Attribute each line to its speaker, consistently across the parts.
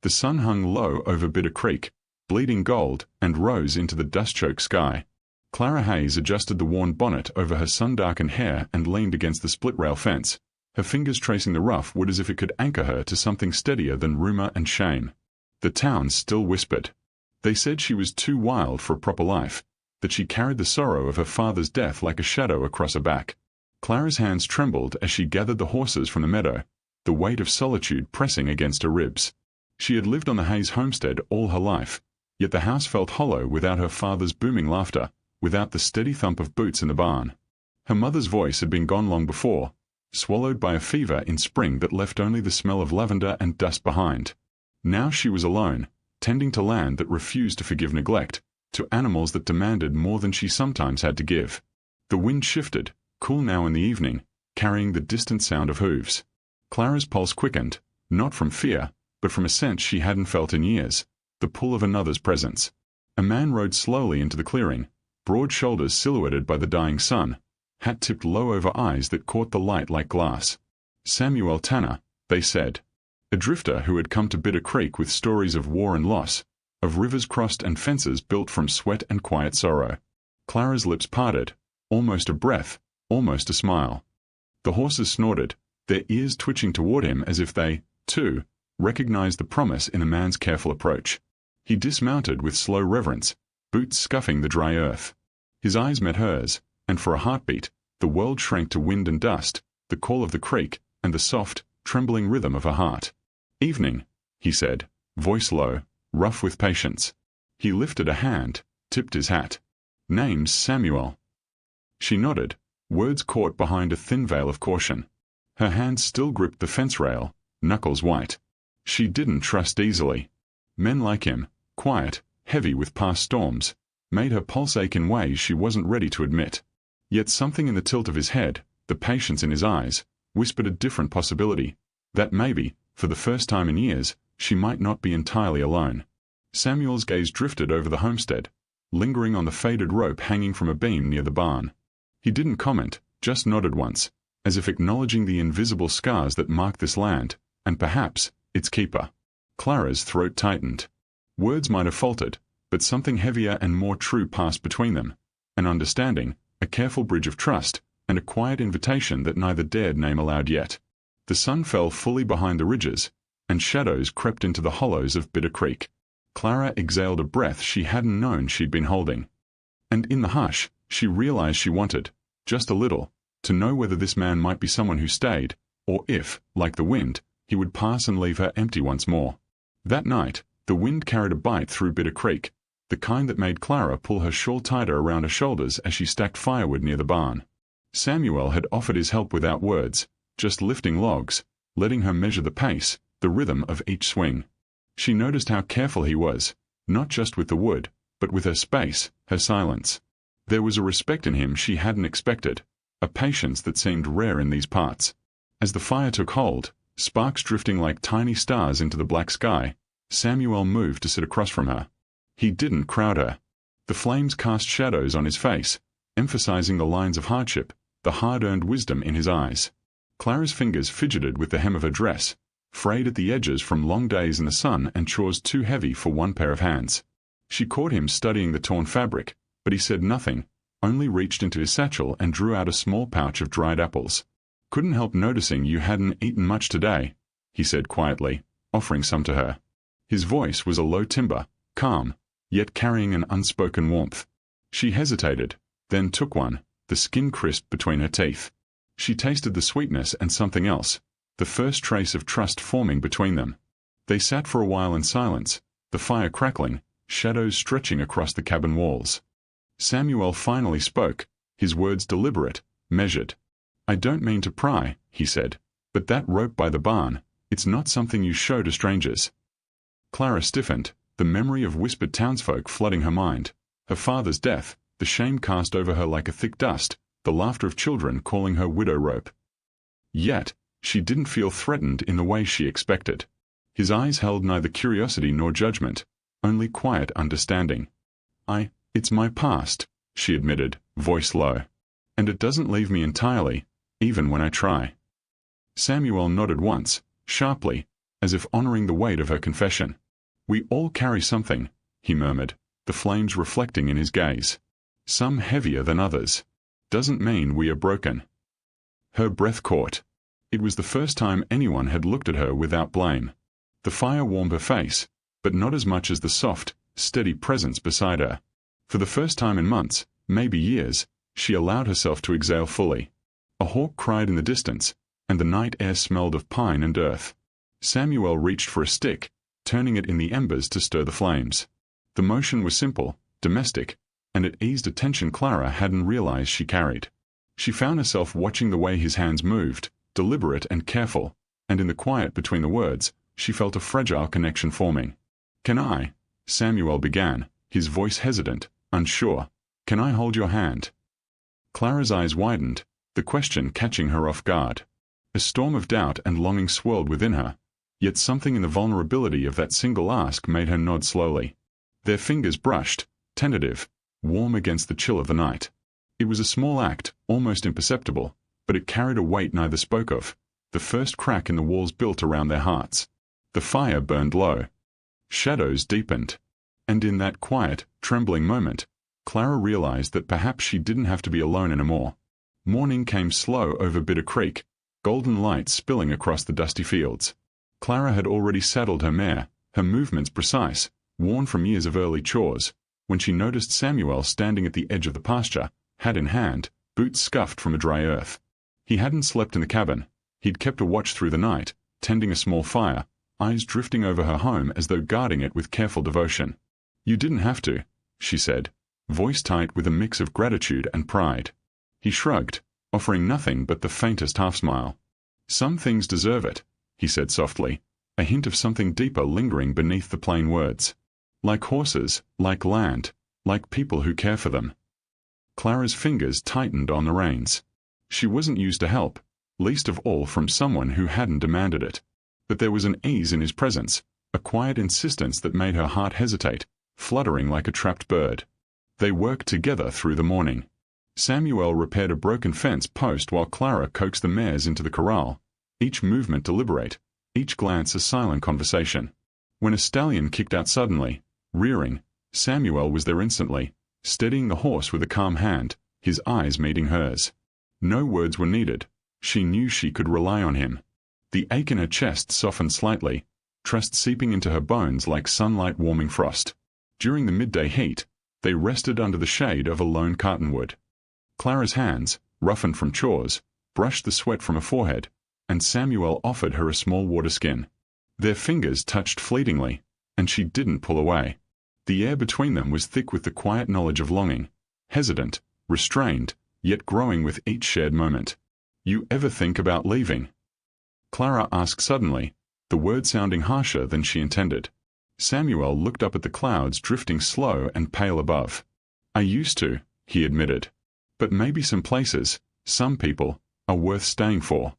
Speaker 1: The sun hung low over Bitter Creek, bleeding gold, and rose into the dust-choked sky. Clara Hayes adjusted the worn bonnet over her sun-darkened hair and leaned against the split-rail fence, her fingers tracing the rough wood as if it could anchor her to something steadier than rumor and shame. The town still whispered. They said she was too wild for a proper life, that she carried the sorrow of her father's death like a shadow across her back. Clara's hands trembled as she gathered the horses from the meadow, the weight of solitude pressing against her ribs. She had lived on the Hayes homestead all her life, yet the house felt hollow without her father's booming laughter, without the steady thump of boots in the barn. Her mother's voice had been gone long before, swallowed by a fever in spring that left only the smell of lavender and dust behind. Now she was alone, tending to land that refused to forgive neglect, to animals that demanded more than she sometimes had to give. The wind shifted, cool now in the evening, carrying the distant sound of hooves. Clara's pulse quickened, not from fear, but from a sense she hadn't felt in years, the pull of another's presence. A man rode slowly into the clearing, broad shoulders silhouetted by the dying sun, hat tipped low over eyes that caught the light like glass. Samuel Tanner, they said. A drifter who had come to Bitter Creek with stories of war and loss, of rivers crossed and fences built from sweat and quiet sorrow. Clara's lips parted, almost a breath, almost a smile. The horses snorted, their ears twitching toward him as if they, too, recognized the promise in the man's careful approach. He dismounted with slow reverence, boots scuffing the dry earth. His eyes met hers, and for a heartbeat, the world shrank to wind and dust, the call of the creek, and the soft, trembling rhythm of her heart. "Evening," he said, voice low, rough with patience. He lifted a hand, tipped his hat. "Name's Samuel." She nodded, words caught behind a thin veil of caution. Her hand still gripped the fence rail, knuckles white. She didn't trust easily. Men like him, quiet, heavy with past storms, made her pulse ache in ways she wasn't ready to admit. Yet something in the tilt of his head, the patience in his eyes, whispered a different possibility, that maybe, for the first time in years, she might not be entirely alone. Samuel's gaze drifted over the homestead, lingering on the faded rope hanging from a beam near the barn. He didn't comment, just nodded once, as if acknowledging the invisible scars that marked this land, and perhaps, its keeper. Clara's throat tightened. Words might have faltered, but something heavier and more true passed between them, an understanding, a careful bridge of trust, and a quiet invitation that neither dared name aloud yet. The sun fell fully behind the ridges, and shadows crept into the hollows of Bitter Creek. Clara exhaled a breath she hadn't known she'd been holding. And in the hush, she realized she wanted, just a little, to know whether this man might be someone who stayed, or if, like the wind, he would pass and leave her empty once more. That night, the wind carried a bite through Bitter Creek, the kind that made Clara pull her shawl tighter around her shoulders as she stacked firewood near the barn. Samuel had offered his help without words, just lifting logs, letting her measure the pace, the rhythm of each swing. She noticed how careful he was, not just with the wood, but with her space, her silence. There was a respect in him she hadn't expected, a patience that seemed rare in these parts. As the fire took hold, sparks drifting like tiny stars into the black sky, Samuel moved to sit across from her. He didn't crowd her. The flames cast shadows on his face, emphasizing the lines of hardship, the hard-earned wisdom in his eyes. Clara's fingers fidgeted with the hem of her dress, frayed at the edges from long days in the sun and chores too heavy for one pair of hands. She caught him studying the torn fabric, but he said nothing, only reached into his satchel and drew out a small pouch of dried apples. "Couldn't help noticing you hadn't eaten much today," he said quietly, offering some to her. His voice was a low timbre, calm, yet carrying an unspoken warmth. She hesitated, then took one, the skin crisp between her teeth. She tasted the sweetness and something else, the first trace of trust forming between them. They sat for a while in silence, the fire crackling, shadows stretching across the cabin walls. Samuel finally spoke, his words deliberate, measured. "I don't mean to pry," he said, "but that rope by the barn, it's not something you show to strangers." Clara stiffened, the memory of whispered townsfolk flooding her mind, her father's death, the shame cast over her like a thick dust, the laughter of children calling her widow rope. Yet, she didn't feel threatened in the way she expected. His eyes held neither curiosity nor judgment, only quiet understanding. It's my past," she admitted, voice low. "And it doesn't leave me entirely, even when I try." Samuel nodded once, sharply, as if honoring the weight of her confession. "We all carry something," he murmured, the flames reflecting in his gaze. "Some heavier than others. Doesn't mean we are broken." Her breath caught. It was the first time anyone had looked at her without blame. The fire warmed her face, but not as much as the soft, steady presence beside her. For the first time in months, maybe years, she allowed herself to exhale fully. A hawk cried in the distance, and the night air smelled of pine and earth. Samuel reached for a stick, turning it in the embers to stir the flames. The motion was simple, domestic, and it eased a tension Clara hadn't realized she carried. She found herself watching the way his hands moved, deliberate and careful, and in the quiet between the words, she felt a fragile connection forming. "Can I?" Samuel began, his voice hesitant, unsure. "Can I hold your hand?" Clara's eyes widened, the question catching her off guard. A storm of doubt and longing swirled within her, yet something in the vulnerability of that single ask made her nod slowly. Their fingers brushed, tentative, warm against the chill of the night. It was a small act, almost imperceptible, but it carried a weight neither spoke of, the first crack in the walls built around their hearts. The fire burned low. Shadows deepened. And in that quiet, trembling moment, Clara realized that perhaps she didn't have to be alone anymore. Morning came slow over Bitter Creek, golden light spilling across the dusty fields. Clara had already saddled her mare, her movements precise, worn from years of early chores, when she noticed Samuel standing at the edge of the pasture, hat in hand, boots scuffed from a dry earth. He hadn't slept in the cabin. He'd kept a watch through the night, tending a small fire, eyes drifting over her home as though guarding it with careful devotion. "You didn't have to," she said, voice tight with a mix of gratitude and pride. He shrugged, offering nothing but the faintest half-smile. "Some things deserve it," he said softly, a hint of something deeper lingering beneath the plain words. "Like horses, like land, like people who care for them." Clara's fingers tightened on the reins. She wasn't used to help, least of all from someone who hadn't demanded it. But there was an ease in his presence, a quiet insistence that made her heart hesitate, fluttering like a trapped bird. They worked together through the morning. Samuel repaired a broken fence post while Clara coaxed the mares into the corral, each movement deliberate, each glance a silent conversation. When a stallion kicked out suddenly, rearing, Samuel was there instantly, steadying the horse with a calm hand, his eyes meeting hers. No words were needed. She knew she could rely on him. The ache in her chest softened slightly, trust seeping into her bones like sunlight warming frost. During the midday heat, they rested under the shade of a lone cottonwood. Clara's hands, roughened from chores, brushed the sweat from her forehead, and Samuel offered her a small water skin. Their fingers touched fleetingly, and she didn't pull away. The air between them was thick with the quiet knowledge of longing, hesitant, restrained, yet growing with each shared moment. "You ever think about leaving?" Clara asked suddenly, the word sounding harsher than she intended. Samuel looked up at the clouds drifting slow and pale above. "I used to," he admitted. "But maybe some places, some people, are worth staying for."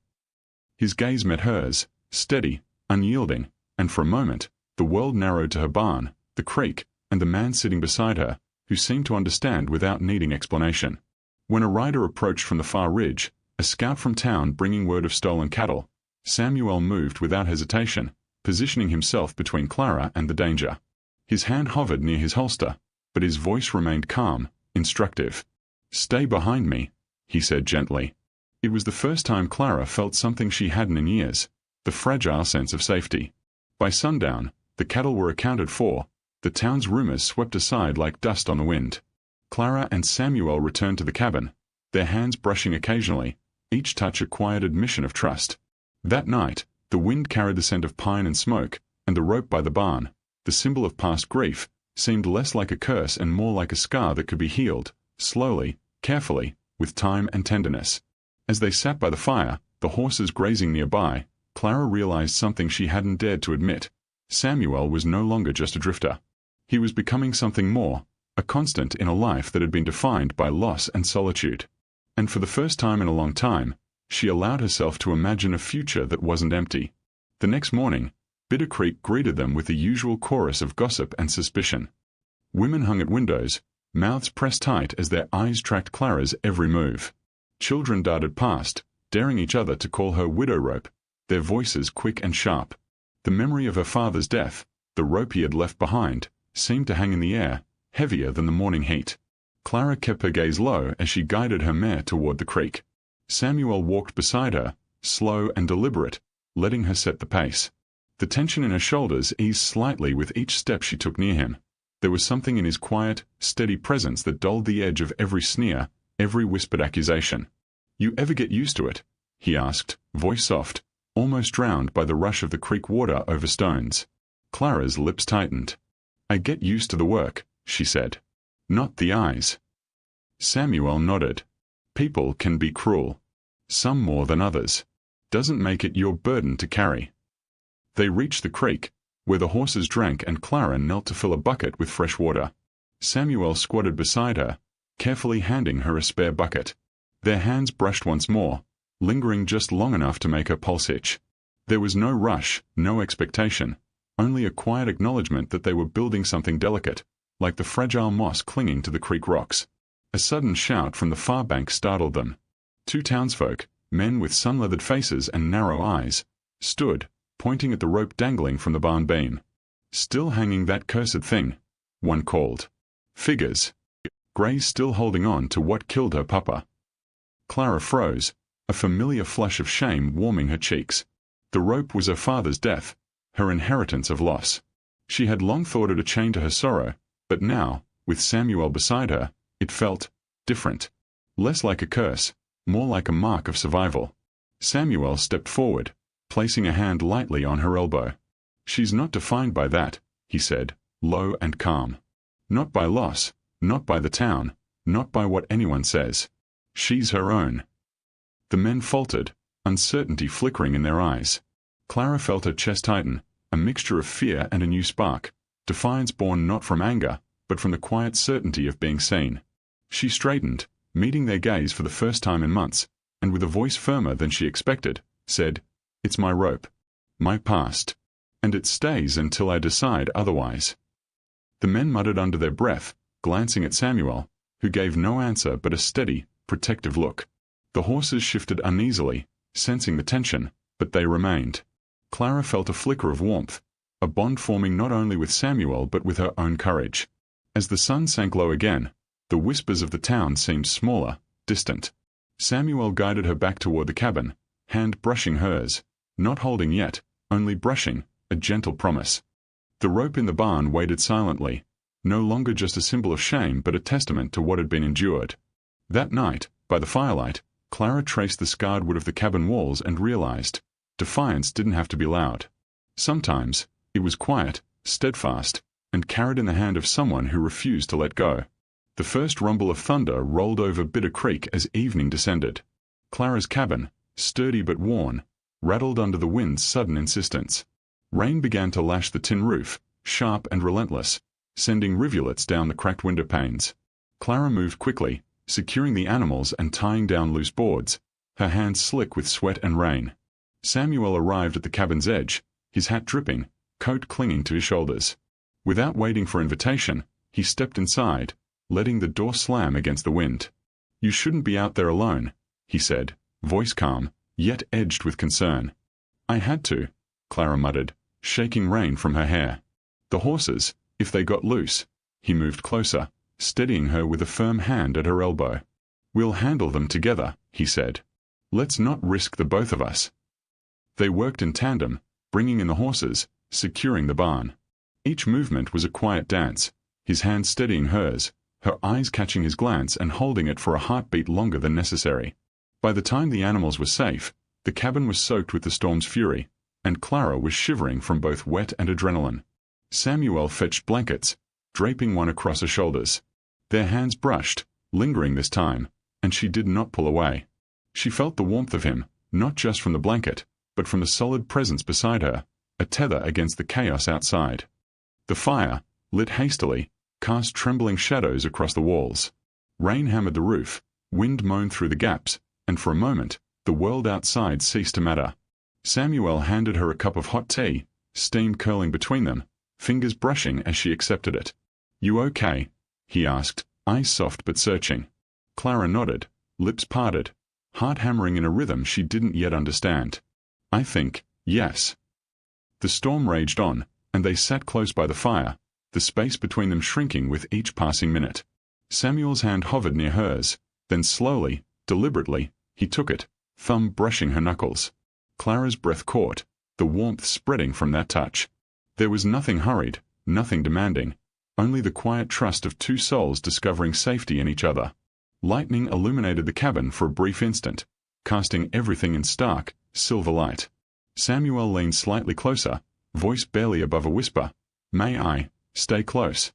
Speaker 1: His gaze met hers, steady, unyielding, and for a moment, the world narrowed to her barn, the creek, and the man sitting beside her, who seemed to understand without needing explanation. When a rider approached from the far ridge, a scout from town bringing word of stolen cattle, Samuel moved without hesitation, positioning himself between Clara and the danger. His hand hovered near his holster, but his voice remained calm, instructive. "Stay behind me," he said gently. It was the first time Clara felt something she hadn't in years, the fragile sense of safety. By sundown, the cattle were accounted for, the town's rumors swept aside like dust on the wind. Clara and Samuel returned to the cabin, their hands brushing occasionally, each touch a quiet admission of trust. That night, the wind carried the scent of pine and smoke, and the rope by the barn, the symbol of past grief, seemed less like a curse and more like a scar that could be healed, slowly, carefully, with time and tenderness. As they sat by the fire, the horses grazing nearby, Clara realized something she hadn't dared to admit. Samuel was no longer just a drifter. He was becoming something more, a constant in a life that had been defined by loss and solitude. And for the first time in a long time, she allowed herself to imagine a future that wasn't empty. The next morning, Bitter Creek greeted them with the usual chorus of gossip and suspicion. Women hung at windows, mouths pressed tight as their eyes tracked Clara's every move. Children darted past, daring each other to call her widow rope, their voices quick and sharp. The memory of her father's death, the rope he had left behind, seemed to hang in the air, heavier than the morning heat. Clara kept her gaze low as she guided her mare toward the creek. Samuel walked beside her, slow and deliberate, letting her set the pace. The tension in her shoulders eased slightly with each step she took near him. There was something in his quiet, steady presence that dulled the edge of every sneer, every whispered accusation. "You ever get used to it?" he asked, voice soft, almost drowned by the rush of the creek water over stones. Clara's lips tightened. "I get used to the work," she said. "Not the eyes." Samuel nodded. "People can be cruel. Some more than others. Doesn't make it your burden to carry." They reached the creek, where the horses drank and Clara knelt to fill a bucket with fresh water. Samuel squatted beside her, carefully handing her a spare bucket. Their hands brushed once more, lingering just long enough to make her pulse itch. There was no rush, no expectation, only a quiet acknowledgement that they were building something delicate, like the fragile moss clinging to the creek rocks. A sudden shout from the far bank startled them. Two townsfolk, men with sun-leathered faces and narrow eyes, stood, pointing at the rope dangling from the barn beam. "Still hanging that cursed thing," one called. "Figures. Gray's still holding on to what killed her papa." Clara froze, a familiar flush of shame warming her cheeks. The rope was her father's death, her inheritance of loss. She had long thought it a chain to her sorrow, but now, with Samuel beside her, it felt different. Less like a curse, more like a mark of survival. Samuel stepped forward, placing a hand lightly on her elbow. "She's not defined by that," he said, low and calm. "Not by loss, not by the town, not by what anyone says. She's her own." The men faltered, uncertainty flickering in their eyes. Clara felt her chest tighten, a mixture of fear and a new spark, defiance born not from anger, but from the quiet certainty of being seen. She straightened, meeting their gaze for the first time in months, and with a voice firmer than she expected, said, "It's my rope. My past. And it stays until I decide otherwise." The men muttered under their breath, glancing at Samuel, who gave no answer but a steady, protective look. The horses shifted uneasily, sensing the tension, but they remained. Clara felt a flicker of warmth, a bond forming not only with Samuel but with her own courage. As the sun sank low again, the whispers of the town seemed smaller, distant. Samuel guided her back toward the cabin, hand brushing hers, not holding yet, only brushing, a gentle promise. The rope in the barn waited silently, no longer just a symbol of shame but a testament to what had been endured. That night, by the firelight, Clara traced the scarred wood of the cabin walls and realized, defiance didn't have to be loud. Sometimes, it was quiet, steadfast, and carried in the hand of someone who refused to let go. The first rumble of thunder rolled over Bitter Creek as evening descended. Clara's cabin, sturdy but worn, rattled under the wind's sudden insistence. Rain began to lash the tin roof, sharp and relentless, sending rivulets down the cracked window panes. Clara moved quickly, securing the animals and tying down loose boards, her hands slick with sweat and rain. Samuel arrived at the cabin's edge, his hat dripping, coat clinging to his shoulders. Without waiting for invitation, he stepped inside, letting the door slam against the wind. "You shouldn't be out there alone," he said, voice calm, yet edged with concern. "I had to," Clara muttered, shaking rain from her hair. "The horses, if they got loose." He moved closer, steadying her with a firm hand at her elbow. "We'll handle them together," he said. "Let's not risk the both of us." They worked in tandem, bringing in the horses, securing the barn. Each movement was a quiet dance, his hand steadying hers, her eyes catching his glance and holding it for a heartbeat longer than necessary. By the time the animals were safe, the cabin was soaked with the storm's fury, and Clara was shivering from both wet and adrenaline. Samuel fetched blankets, draping one across her shoulders. Their hands brushed, lingering this time, and she did not pull away. She felt the warmth of him, not just from the blanket, but from the solid presence beside her, a tether against the chaos outside. The fire, lit hastily, cast trembling shadows across the walls. Rain hammered the roof, wind moaned through the gaps, and for a moment, the world outside ceased to matter. Samuel handed her a cup of hot tea, steam curling between them, fingers brushing as she accepted it. "You okay?" he asked, eyes soft but searching. Clara nodded, lips parted, heart hammering in a rhythm she didn't yet understand. "I think, yes." The storm raged on, and they sat close by the fire, the space between them shrinking with each passing minute. Samuel's hand hovered near hers, then slowly, deliberately, he took it, thumb brushing her knuckles. Clara's breath caught, the warmth spreading from that touch. There was nothing hurried, nothing demanding, only the quiet trust of two souls discovering safety in each other. Lightning illuminated the cabin for a brief instant, casting everything in stark, silver light. Samuel leaned slightly closer, voice barely above a whisper. "May I stay close?"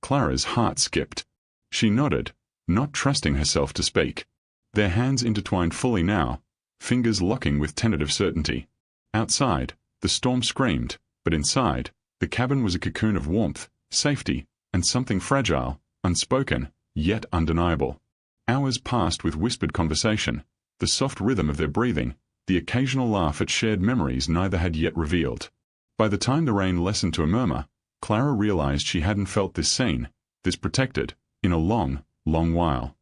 Speaker 1: Clara's heart skipped. She nodded, not trusting herself to speak. Their hands intertwined fully now, fingers locking with tentative certainty. Outside, the storm screamed, but inside, the cabin was a cocoon of warmth, safety, and something fragile, unspoken, yet undeniable. Hours passed with whispered conversation, the soft rhythm of their breathing, the occasional laugh at shared memories neither had yet revealed. By the time the rain lessened to a murmur, Clara realized she hadn't felt this seen, this protected, in a long, long while.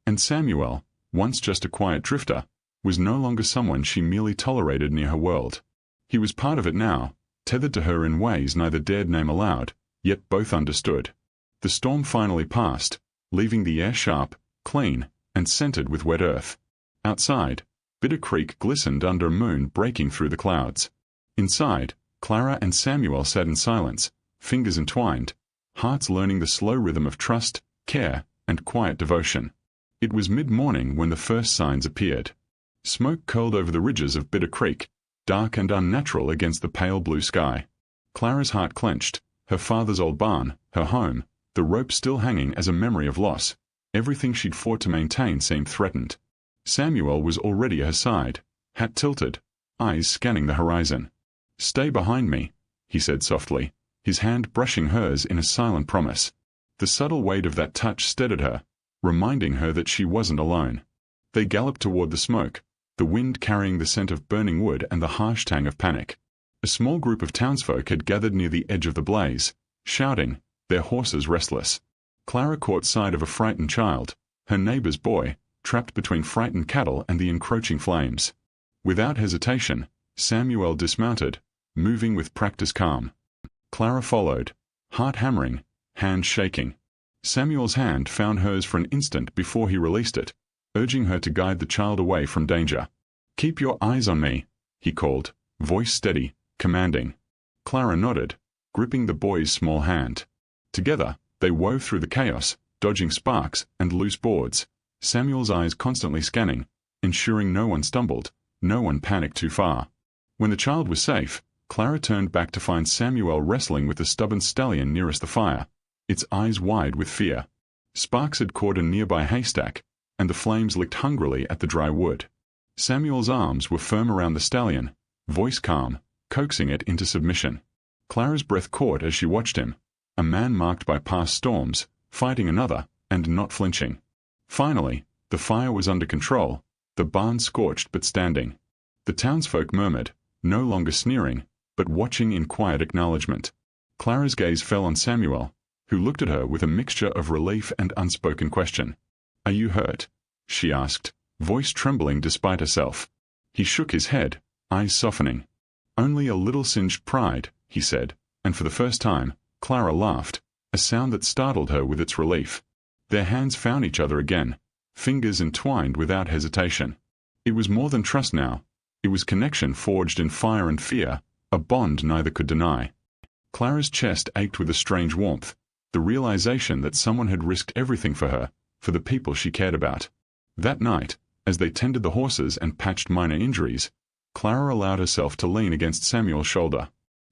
Speaker 1: And Samuel, once just a quiet drifter, was no longer someone she merely tolerated near her world. He was part of it now, tethered to her in ways neither dared name aloud, yet both understood. The storm finally passed, leaving the air sharp, clean, and scented with wet earth. Outside, Bitter Creek glistened under a moon breaking through the clouds. Inside, Clara and Samuel sat in silence, fingers entwined, hearts learning the slow rhythm of trust, care, and quiet devotion. It was mid-morning when the first signs appeared. Smoke curled over the ridges of Bitter Creek, dark and unnatural against the pale blue sky. Clara's heart clenched, her father's old barn, her home, the rope still hanging as a memory of loss. Everything she'd fought to maintain seemed threatened. Samuel was already at her side, hat tilted, eyes scanning the horizon. "Stay behind me," he said softly, his hand brushing hers in a silent promise. The subtle weight of that touch steadied her, reminding her that she wasn't alone. They galloped toward the smoke, the wind carrying the scent of burning wood and the harsh tang of panic. A small group of townsfolk had gathered near the edge of the blaze, shouting, their horses restless. Clara caught sight of a frightened child, her neighbor's boy, trapped between frightened cattle and the encroaching flames. Without hesitation, Samuel dismounted, moving with practiced calm. Clara followed, heart hammering, hand shaking. Samuel's hand found hers for an instant before he released it, urging her to guide the child away from danger. "Keep your eyes on me," he called, voice steady, commanding. Clara nodded, gripping the boy's small hand. Together, they wove through the chaos, dodging sparks and loose boards, Samuel's eyes constantly scanning, ensuring no one stumbled, no one panicked too far. When the child was safe, Clara turned back to find Samuel wrestling with the stubborn stallion nearest the fire, its eyes wide with fear. Sparks had caught a nearby haystack, and the flames licked hungrily at the dry wood. Samuel's arms were firm around the stallion, voice calm, coaxing it into submission. Clara's breath caught as she watched him, a man marked by past storms, fighting another, and not flinching. Finally, the fire was under control, the barn scorched but standing. The townsfolk murmured, no longer sneering, but watching in quiet acknowledgement. Clara's gaze fell on Samuel, who looked at her with a mixture of relief and unspoken question. "Are you hurt?" she asked, voice trembling despite herself. He shook his head, eyes softening. "Only a little singed pride," he said, and for the first time, Clara laughed, a sound that startled her with its relief. Their hands found each other again, fingers entwined without hesitation. It was more than trust now. It was connection forged in fire and fear, a bond neither could deny. Clara's chest ached with a strange warmth, the realization that someone had risked everything for her, for the people she cared about. That night, as they tended the horses and patched minor injuries, Clara allowed herself to lean against Samuel's shoulder.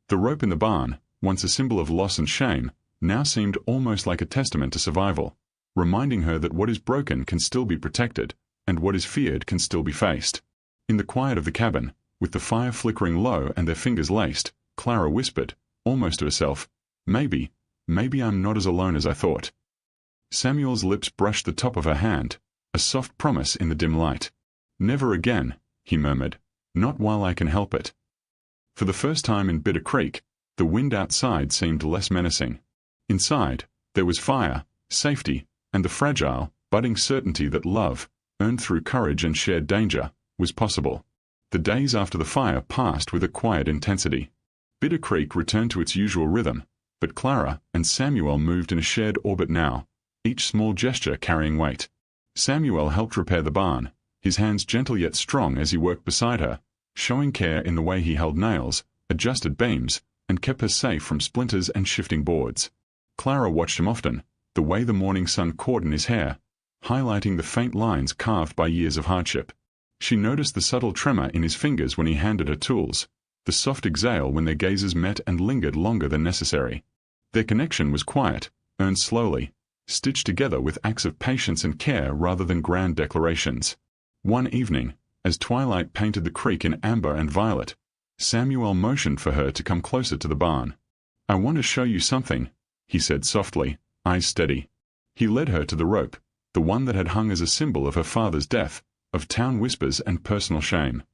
Speaker 1: The rope in the barn, once a symbol of loss and shame, now seemed almost like a testament to survival, reminding her that what is broken can still be protected, and what is feared can still be faced. In the quiet of the cabin, with the fire flickering low and their fingers laced, Clara whispered, almost to herself, maybe I'm not as alone as I thought." Samuel's lips brushed the top of her hand, a soft promise in the dim light. "Never again," he murmured, "not while I can help it." For the first time in Bitter Creek, the wind outside seemed less menacing. Inside, there was fire, safety, and the fragile, budding certainty that love, earned through courage and shared danger, was possible. The days after the fire passed with a quiet intensity. Bitter Creek returned to its usual rhythm, but Clara and Samuel moved in a shared orbit now, each small gesture carrying weight. Samuel helped repair the barn, his hands gentle yet strong as he worked beside her, showing care in the way he held nails, adjusted beams, and kept her safe from splinters and shifting boards. Clara watched him often, the way the morning sun caught in his hair, highlighting the faint lines carved by years of hardship. She noticed the subtle tremor in his fingers when he handed her tools, the soft exhale when their gazes met and lingered longer than necessary. Their connection was quiet, earned slowly, stitched together with acts of patience and care rather than grand declarations. One evening, as twilight painted the creek in amber and violet, Samuel motioned for her to come closer to the barn. "I want to show you something," he said softly, eyes steady. He led her to the rope, the one that had hung as a symbol of her father's death, of town whispers and personal shame.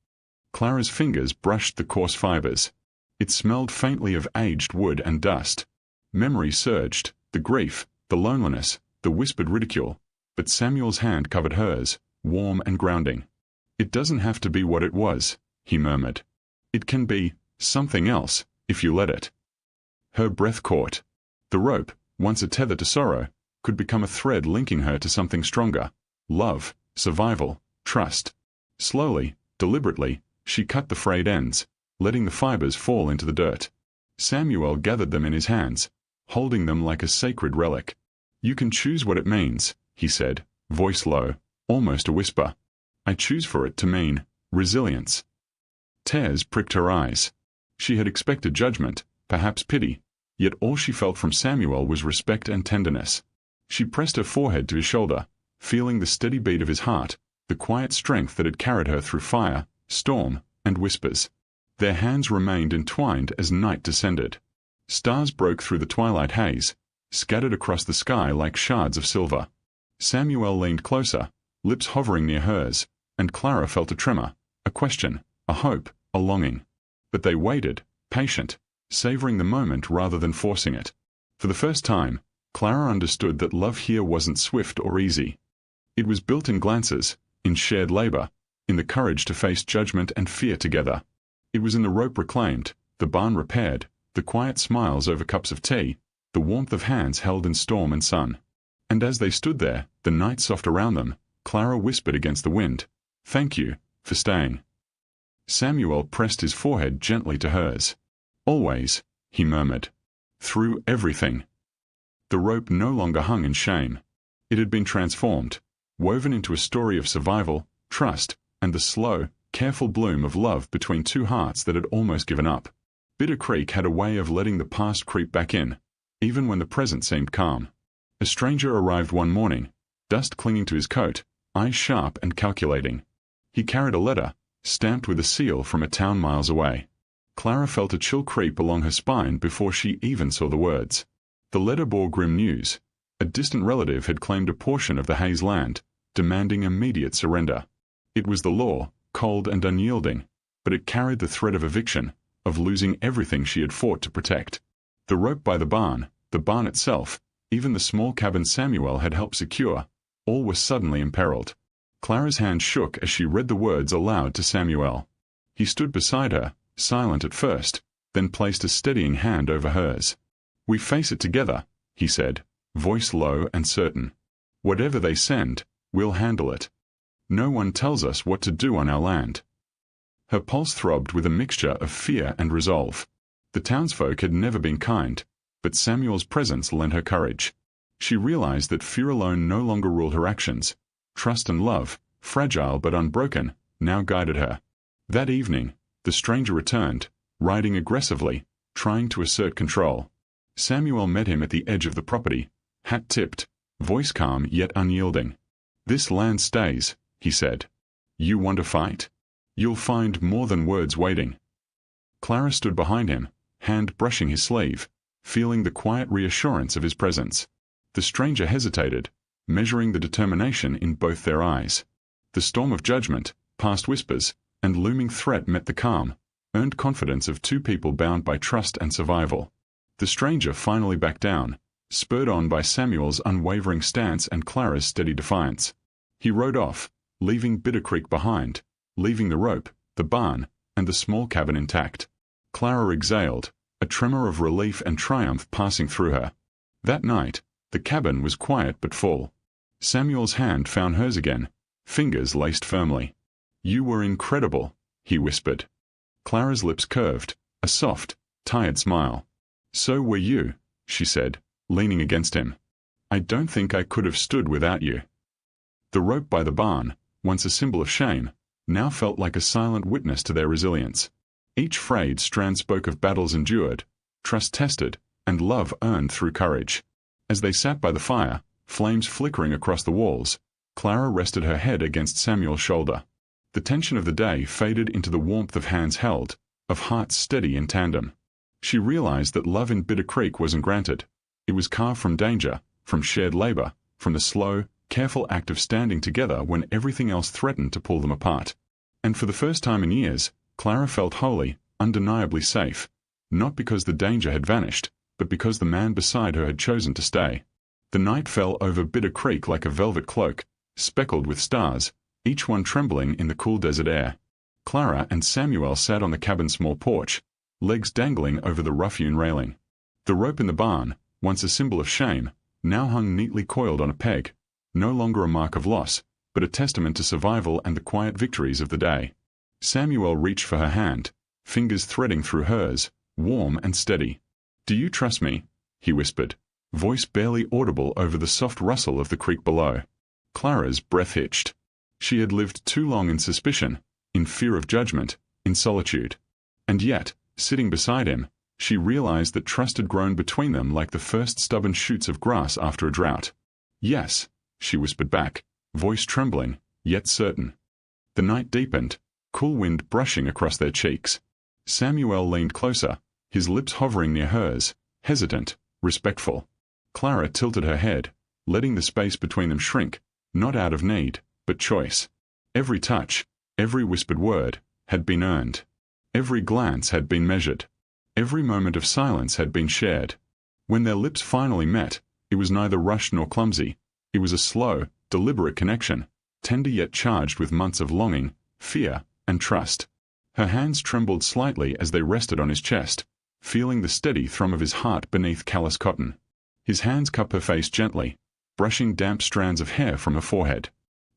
Speaker 1: Clara's fingers brushed the coarse fibers. It smelled faintly of aged wood and dust. Memory surged, the grief, the loneliness, the whispered ridicule, but Samuel's hand covered hers, warm and grounding. "It doesn't have to be what it was," he murmured. "It can be something else, if you let it." Her breath caught. The rope, once a tether to sorrow, could become a thread linking her to something stronger: love, survival, trust. Slowly, deliberately, she cut the frayed ends, letting the fibers fall into the dirt. Samuel gathered them in his hands, holding them like a sacred relic. "You can choose what it means," he said, voice low, almost a whisper. "I choose for it to mean resilience." Tears pricked her eyes. She had expected judgment, perhaps pity, yet all she felt from Samuel was respect and tenderness. She pressed her forehead to his shoulder, feeling the steady beat of his heart, the quiet strength that had carried her through fire, storm, and whispers. Their hands remained entwined as night descended. Stars broke through the twilight haze, scattered across the sky like shards of silver. Samuel leaned closer, lips hovering near hers, and Clara felt a tremor, a question, a hope, a longing. But they waited, patient, savoring the moment rather than forcing it. For the first time, Clara understood that love here wasn't swift or easy. It was built in glances, in shared labor, in the courage to face judgment and fear together. It was in the rope reclaimed, the barn repaired, the quiet smiles over cups of tea, the warmth of hands held in storm and sun. And as they stood there, the night soft around them, Clara whispered against the wind, "Thank you for staying." Samuel pressed his forehead gently to hers. "Always," he murmured. "Through everything." The rope no longer hung in shame. It had been transformed, woven into a story of survival, trust, and the slow, careful bloom of love between two hearts that had almost given up. Bitter Creek had a way of letting the past creep back in, even when the present seemed calm. A stranger arrived one morning, dust clinging to his coat, eyes sharp and calculating. He carried a letter, stamped with a seal from a town miles away. Clara felt a chill creep along her spine before she even saw the words. The letter bore grim news. A distant relative had claimed a portion of the Hayes land, demanding immediate surrender. It was the law, cold and unyielding, but it carried the threat of eviction, of losing everything she had fought to protect. The rope by the barn itself, even the small cabin Samuel had helped secure, all were suddenly imperiled. Clara's hand shook as she read the words aloud to Samuel. He stood beside her, silent at first, then placed a steadying hand over hers. "We face it together," he said, voice low and certain. "Whatever they send, we'll handle it. No one tells us what to do on our land." Her pulse throbbed with a mixture of fear and resolve. The townsfolk had never been kind, but Samuel's presence lent her courage. She realized that fear alone no longer ruled her actions. Trust and love, fragile but unbroken, now guided her. That evening, the stranger returned, riding aggressively, trying to assert control. Samuel met him at the edge of the property, hat tipped, voice calm yet unyielding. "This land stays," he said. "You want to fight? You'll find more than words waiting." Clara stood behind him, hand brushing his sleeve, feeling the quiet reassurance of his presence. The stranger hesitated, measuring the determination in both their eyes. The storm of judgment, past whispers, and looming threat met the calm, earned confidence of two people bound by trust and survival. The stranger finally backed down, spurred on by Samuel's unwavering stance and Clara's steady defiance. He rode off, leaving Bitter Creek behind, leaving the rope, the barn, and the small cabin intact. Clara exhaled, a tremor of relief and triumph passing through her. That night, the cabin was quiet but full. Samuel's hand found hers again, fingers laced firmly. "You were incredible," he whispered. Clara's lips curved, a soft, tired smile. "So were you," she said, leaning against him. "I don't think I could have stood without you." The rope by the barn, once a symbol of shame, now felt like a silent witness to their resilience. Each frayed strand spoke of battles endured, trust tested, and love earned through courage. As they sat by the fire, flames flickering across the walls, Clara rested her head against Samuel's shoulder. The tension of the day faded into the warmth of hands held, of hearts steady in tandem. She realized that love in Bitter Creek wasn't granted. It was carved from danger, from shared labor, from the slow, careful act of standing together when everything else threatened to pull them apart. And for the first time in years, Clara felt wholly, undeniably safe, not because the danger had vanished, but because the man beside her had chosen to stay. The night fell over Bitter Creek like a velvet cloak, speckled with stars, each one trembling in the cool desert air. Clara and Samuel sat on the cabin's small porch, legs dangling over the rough-hewn railing. The rope in the barn, once a symbol of shame, now hung neatly coiled on a peg, no longer a mark of loss, but a testament to survival and the quiet victories of the day. Samuel reached for her hand, fingers threading through hers, warm and steady. "Do you trust me?" he whispered, voice barely audible over the soft rustle of the creek below. Clara's breath hitched. She had lived too long in suspicion, in fear of judgment, in solitude. And yet, sitting beside him, she realized that trust had grown between them like the first stubborn shoots of grass after a drought. "Yes," she whispered back, voice trembling, yet certain. The night deepened, cool wind brushing across their cheeks. Samuel leaned closer, his lips hovering near hers, hesitant, respectful. Clara tilted her head, letting the space between them shrink, not out of need, but choice. Every touch, every whispered word, had been earned. Every glance had been measured. Every moment of silence had been shared. When their lips finally met, it was neither rushed nor clumsy. It was a slow, deliberate connection, tender yet charged with months of longing, fear, and trust. Her hands trembled slightly as they rested on his chest, feeling the steady thrum of his heart beneath callous cotton. His hands cupped her face gently, brushing damp strands of hair from her forehead.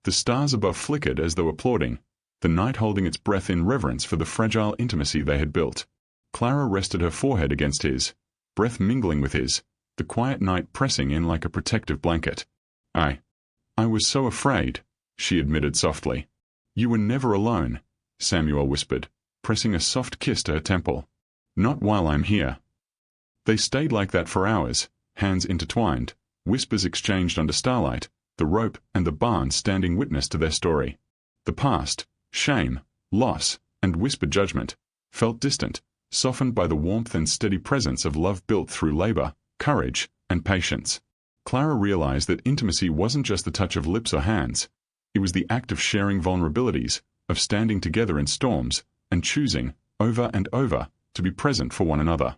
Speaker 1: The stars above flickered as though applauding, the night holding its breath in reverence for the fragile intimacy they had built. Clara rested her forehead against his, breath mingling with his, the quiet night pressing in like a protective blanket. I was so afraid," she admitted softly. "You were never alone," Samuel whispered, pressing a soft kiss to her temple. "Not while I'm here." They stayed like that for hours, hands intertwined, whispers exchanged under starlight, the rope and the barn standing witness to their story. The past, shame, loss, and whispered judgment, felt distant, softened by the warmth and steady presence of love built through labor, courage, and patience. Clara realized that intimacy wasn't just the touch of lips or hands. It was the act of sharing vulnerabilities, of standing together in storms, and choosing, over and over, to be present for one another.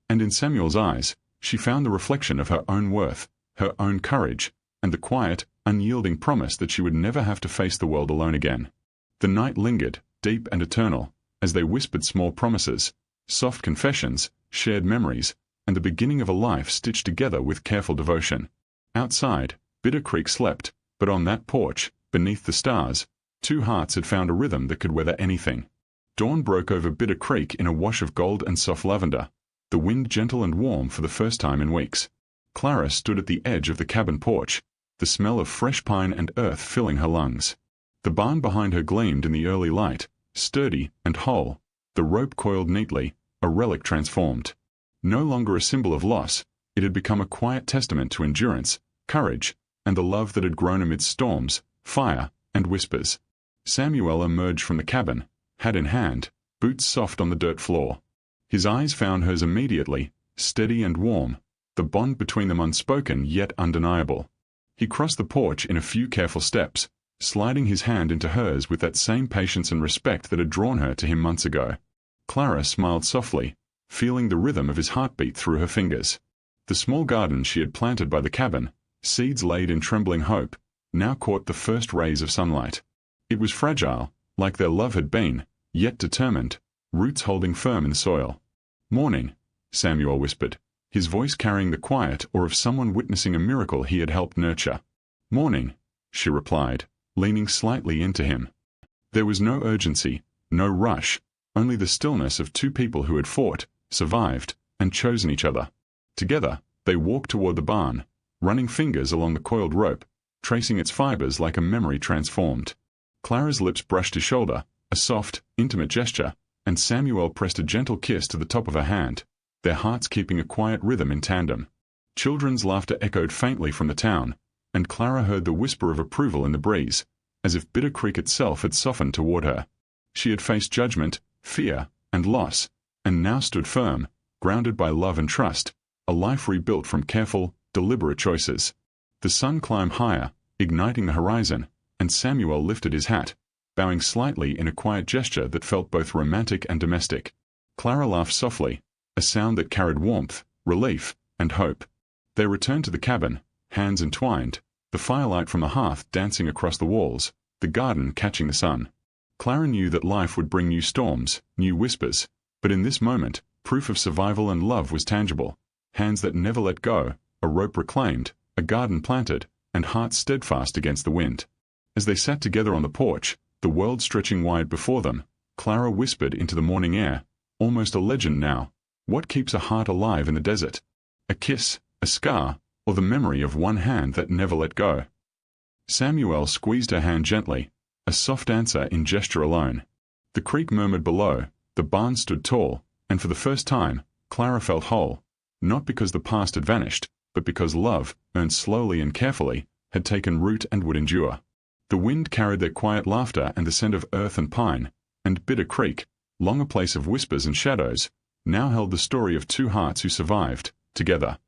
Speaker 1: And in Samuel's eyes, she found the reflection of her own worth, her own courage, and the quiet, unyielding promise that she would never have to face the world alone again. The night lingered, deep and eternal, as they whispered small promises, soft confessions, shared memories, and the beginning of a life stitched together with careful devotion. Outside, Bitter Creek slept, but on that porch, beneath the stars, two hearts had found a rhythm that could weather anything. Dawn broke over Bitter Creek in a wash of gold and soft lavender, the wind gentle and warm for the first time in weeks. Clara stood at the edge of the cabin porch, the smell of fresh pine and earth filling her lungs. The barn behind her gleamed in the early light, sturdy and whole, the rope coiled neatly, a relic transformed. No longer a symbol of loss, it had become a quiet testament to endurance, courage, and the love that had grown amidst storms, fire, and whispers. Samuel emerged from the cabin, hat in hand, boots soft on the dirt floor. His eyes found hers immediately, steady and warm, the bond between them unspoken yet undeniable. He crossed the porch in a few careful steps, sliding his hand into hers with that same patience and respect that had drawn her to him months ago. Clara smiled softly, feeling the rhythm of his heartbeat through her fingers. The small garden she had planted by the cabin, seeds laid in trembling hope, now caught the first rays of sunlight. It was fragile, like their love had been, yet determined, roots holding firm in the soil. "Morning," Samuel whispered, his voice carrying the quiet awe of someone witnessing a miracle he had helped nurture. "Morning," she replied, leaning slightly into him. There was no urgency, no rush, only the stillness of two people who had fought, survived, and chosen each other. Together, they walked toward the barn, running fingers along the coiled rope, tracing its fibers like a memory transformed. Clara's lips brushed his shoulder, a soft, intimate gesture, and Samuel pressed a gentle kiss to the top of her hand, their hearts keeping a quiet rhythm in tandem. Children's laughter echoed faintly from the town, and Clara heard the whisper of approval in the breeze, as if Bitter Creek itself had softened toward her. She had faced judgment, fear, and loss, and now stood firm, grounded by love and trust, a life rebuilt from careful, deliberate choices. The sun climbed higher, igniting the horizon, and Samuel lifted his hat, bowing slightly in a quiet gesture that felt both romantic and domestic. Clara laughed softly, a sound that carried warmth, relief, and hope. They returned to the cabin, hands entwined, the firelight from the hearth dancing across the walls, the garden catching the sun. Clara knew that life would bring new storms, new whispers, but in this moment, proof of survival and love was tangible. Hands that never let go, a rope reclaimed, a garden planted, and hearts steadfast against the wind. As they sat together on the porch, the world stretching wide before them, Clara whispered into the morning air, almost a legend now. What keeps a heart alive in the desert? A kiss, a scar, or the memory of one hand that never let go? Samuel squeezed her hand gently, a soft answer in gesture alone. The creek murmured below, the barn stood tall, and for the first time, Clara felt whole, not because the past had vanished, but because love, earned slowly and carefully, had taken root and would endure. The wind carried their quiet laughter and the scent of earth and pine, and Bitter Creek, long a place of whispers and shadows, now held the story of two hearts who survived, together.